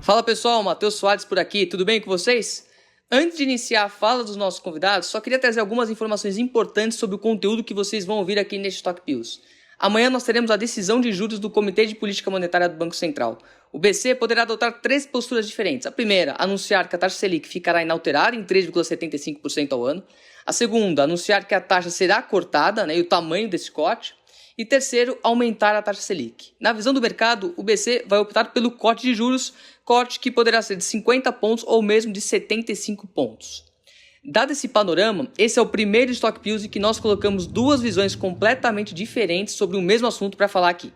Fala pessoal, Matheus Soares por aqui, tudo bem com vocês? Antes de iniciar a fala dos nossos convidados, só queria trazer algumas informações importantes sobre o conteúdo que vocês vão ouvir aqui neste Talk Pills. Amanhã nós teremos a decisão de juros do Comitê de Política Monetária do Banco Central. O BC poderá adotar 3 posturas diferentes. A primeira, anunciar que a taxa Selic ficará inalterada em 3,75% ao ano. A segunda, anunciar que a taxa será cortada, e o tamanho desse corte. E terceiro, aumentar a taxa Selic. Na visão do mercado, o BC vai optar pelo corte de juros, corte que poderá ser de 50 pontos ou mesmo de 75 pontos. Dado esse panorama, esse é o primeiro Stock Pills em que nós colocamos duas visões completamente diferentes sobre o mesmo assunto para falar aqui.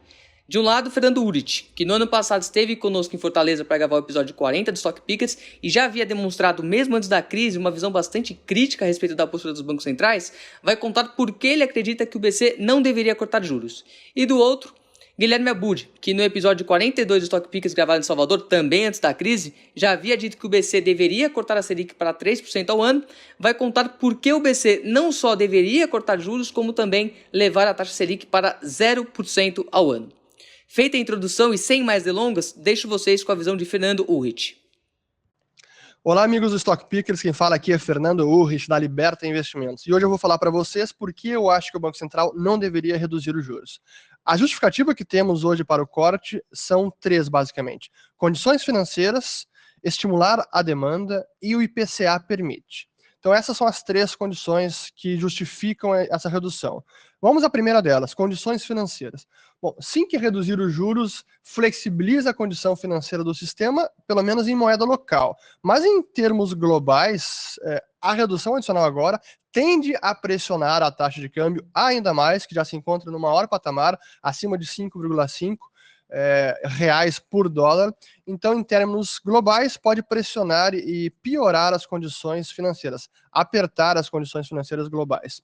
De um lado, Fernando Urich, que no ano passado esteve conosco em Fortaleza para gravar o episódio 40 do Stock Pickers e já havia demonstrado, mesmo antes da crise, uma visão bastante crítica a respeito da postura dos bancos centrais, vai contar por que ele acredita que o BC não deveria cortar juros. E do outro, Guilherme Abud, que no episódio 42 do Stock Pickers gravado em Salvador, também antes da crise, já havia dito que o BC deveria cortar a Selic para 3% ao ano, vai contar por que o BC não só deveria cortar juros, como também levar a taxa Selic para 0% ao ano. Feita a introdução e sem mais delongas, deixo vocês com a visão de Fernando Urich. Olá, amigos do Stock Pickers, quem fala aqui é Fernando Urich, da Liberta Investimentos. E hoje eu vou falar para vocês por que eu acho que o Banco Central não deveria reduzir os juros. A justificativa que temos hoje para o corte são 3, basicamente. Condições financeiras, estimular a demanda e o IPCA permite. Então essas são as 3 condições que justificam essa redução. Vamos à primeira delas, condições financeiras. Bom, sim que reduzir os juros flexibiliza a condição financeira do sistema, pelo menos em moeda local. Mas em termos globais, a redução adicional agora tende a pressionar a taxa de câmbio ainda mais, que já se encontra no maior patamar, acima de 5,5 reais por dólar. Então, em termos globais, pode pressionar e piorar as condições financeiras, apertar as condições financeiras globais.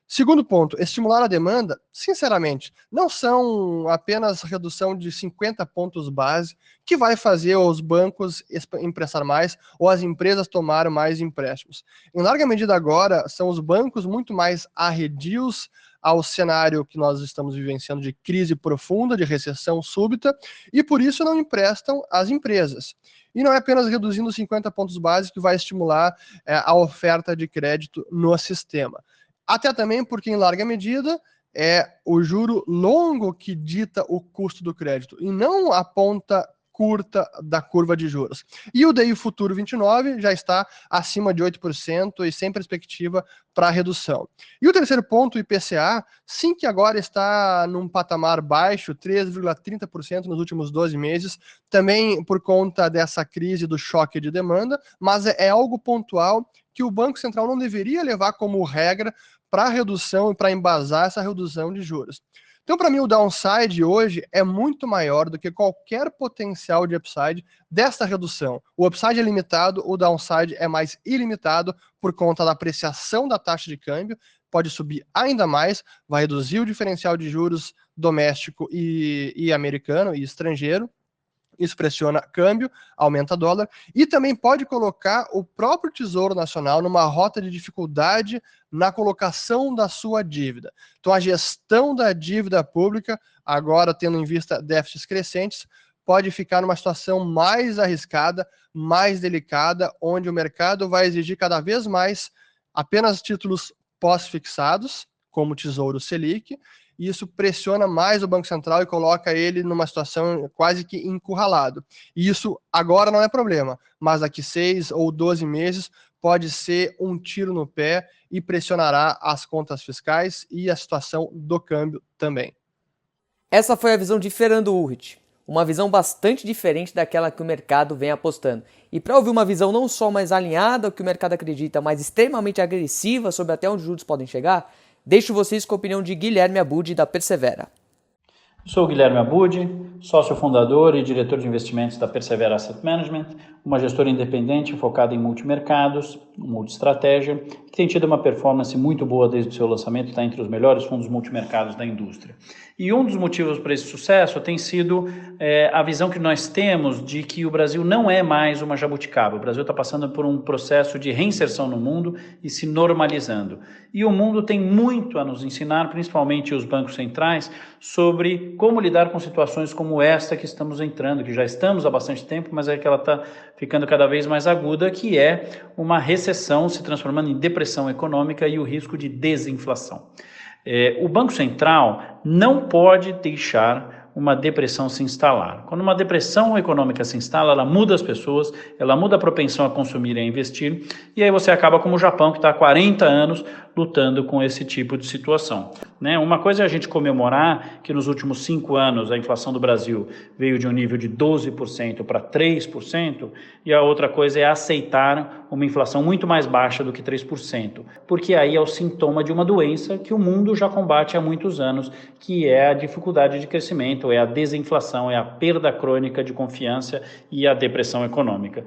Segundo ponto, estimular a demanda, sinceramente, não são apenas redução de 50 pontos base que vai fazer os bancos emprestar mais ou as empresas tomar mais empréstimos. Em larga medida agora, são os bancos muito mais arredios ao cenário que nós estamos vivenciando de crise profunda, de recessão súbita, e por isso não emprestam às empresas. E não é apenas reduzindo 50 pontos base que vai estimular a oferta de crédito no sistema. Até também porque, em larga medida, é o juro longo que dita o custo do crédito, e não a ponta curta da curva de juros. E o DI Futuro 29 já está acima de 8% e sem perspectiva para redução. E o terceiro ponto, o IPCA, sim que agora está num patamar baixo, 3,30% nos últimos 12 meses, também por conta dessa crise do choque de demanda, mas é algo pontual que o Banco Central não deveria levar como regra para redução e para embasar essa redução de juros. Então, para mim, o downside hoje é muito maior do que qualquer potencial de upside desta redução. O upside é limitado, o downside é mais ilimitado por conta da apreciação da taxa de câmbio, pode subir ainda mais, vai reduzir o diferencial de juros doméstico e americano e estrangeiro. Isso pressiona câmbio, aumenta dólar e também pode colocar o próprio Tesouro Nacional numa rota de dificuldade na colocação da sua dívida. Então, a gestão da dívida pública, agora tendo em vista déficits crescentes, pode ficar numa situação mais arriscada, mais delicada, onde o mercado vai exigir cada vez mais apenas títulos pós-fixados, como o Tesouro Selic, e isso pressiona mais o Banco Central e coloca ele numa situação quase que encurralado. E isso agora não é problema, mas daqui 6 ou 12 meses pode ser um tiro no pé e pressionará as contas fiscais e a situação do câmbio também. Essa foi a visão de Fernando Urich, uma visão bastante diferente daquela que o mercado vem apostando. E para ouvir uma visão não só mais alinhada ao que o mercado acredita, mas extremamente agressiva sobre até onde os juros podem chegar, deixo vocês com a opinião de Guilherme Abud, da Persevera. Sou o Guilherme Abud, sócio fundador e diretor de investimentos da Persevera Asset Management, uma gestora independente focada em multimercados, multiestratégia, que tem tido uma performance muito boa desde o seu lançamento, está entre os melhores fundos multimercados da indústria. E um dos motivos para esse sucesso tem sido a visão que nós temos de que o Brasil não é mais uma jabuticaba. O Brasil está passando por um processo de reinserção no mundo e se normalizando. E o mundo tem muito a nos ensinar, principalmente os bancos centrais, sobre como lidar com situações como esta que estamos entrando, que já estamos há bastante tempo, mas é que ela está ficando cada vez mais aguda, que é uma recessão se transformando em depressão econômica e o risco de desinflação. O Banco Central não pode deixar uma depressão se instalar. Quando uma depressão econômica se instala, ela muda as pessoas, ela muda a propensão a consumir e a investir, e aí você acaba como o Japão, que está há 40 anos lutando com esse tipo de situação. Uma coisa é a gente comemorar que nos últimos 5 anos a inflação do Brasil veio de um nível de 12% para 3%, e a outra coisa é aceitar uma inflação muito mais baixa do que 3%, porque aí é o sintoma de uma doença que o mundo já combate há muitos anos, que é a dificuldade de crescimento, é a desinflação, é a perda crônica de confiança e a depressão econômica.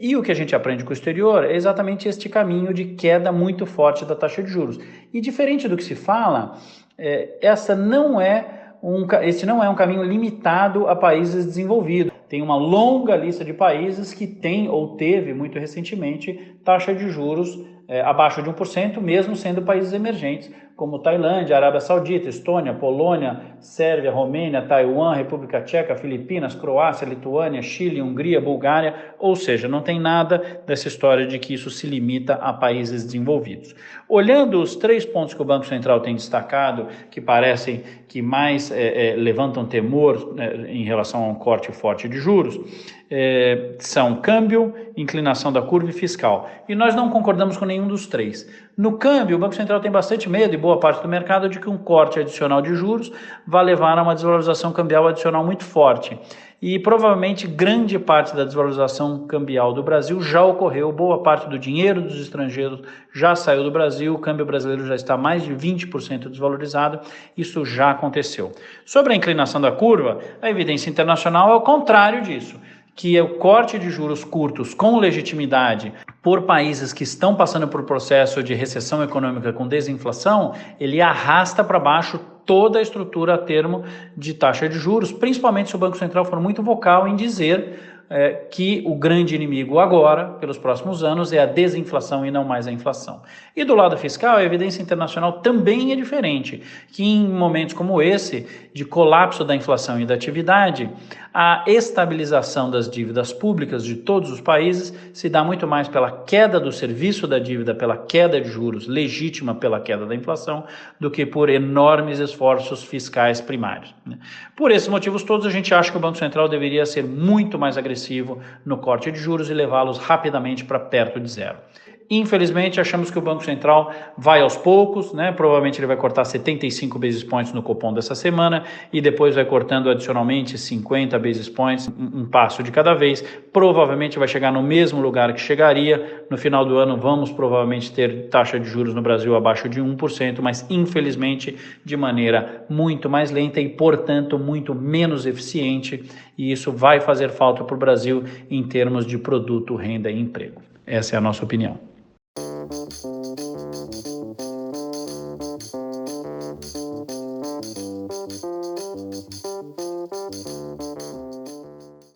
E o que a gente aprende com o exterior é exatamente este caminho de queda muito forte da taxa de juros. E diferente do que se fala, esse não é um caminho limitado a países desenvolvidos. Tem uma longa lista de países que tem ou teve muito recentemente taxa de juros abaixo de 1%, mesmo sendo países emergentes, como Tailândia, Arábia Saudita, Estônia, Polônia, Sérvia, Romênia, Taiwan, República Tcheca, Filipinas, Croácia, Lituânia, Chile, Hungria, Bulgária, ou seja, não tem nada dessa história de que isso se limita a países desenvolvidos. Olhando os 3 pontos que o Banco Central tem destacado, que parecem que mais levantam temor em relação a um corte forte de juros, são câmbio, inclinação da curva e fiscal. E nós não concordamos com nenhum dos 3. No câmbio, o Banco Central tem bastante medo, e boa parte do mercado, de que um corte adicional de juros vai levar a uma desvalorização cambial adicional muito forte. E provavelmente grande parte da desvalorização cambial do Brasil já ocorreu, boa parte do dinheiro dos estrangeiros já saiu do Brasil, o câmbio brasileiro já está mais de 20% desvalorizado, isso já aconteceu. Sobre a inclinação da curva, a evidência internacional é o contrário disso, que é o corte de juros curtos com legitimidade por países que estão passando por processo de recessão econômica com desinflação, ele arrasta para baixo toda a estrutura a termo de taxa de juros, principalmente se o Banco Central for muito vocal em dizer que o grande inimigo agora, pelos próximos anos, é a desinflação e não mais a inflação. E do lado fiscal, a evidência internacional também é diferente, que em momentos como esse, de colapso da inflação e da atividade, a estabilização das dívidas públicas de todos os países se dá muito mais pela queda do serviço da dívida, pela queda de juros legítima pela queda da inflação, do que por enormes esforços fiscais primários. Por esses motivos todos, a gente acha que o Banco Central deveria ser muito mais agressivo no corte de juros e levá-los rapidamente para perto de zero. Infelizmente, achamos que o Banco Central vai aos poucos, provavelmente ele vai cortar 75 basis points no Copom dessa semana e depois vai cortando adicionalmente 50 basis points, um passo de cada vez. Provavelmente vai chegar no mesmo lugar que chegaria. No final do ano vamos provavelmente ter taxa de juros no Brasil abaixo de 1%, mas infelizmente de maneira muito mais lenta e, portanto, muito menos eficiente. E isso vai fazer falta para o Brasil em termos de produto, renda e emprego. Essa é a nossa opinião.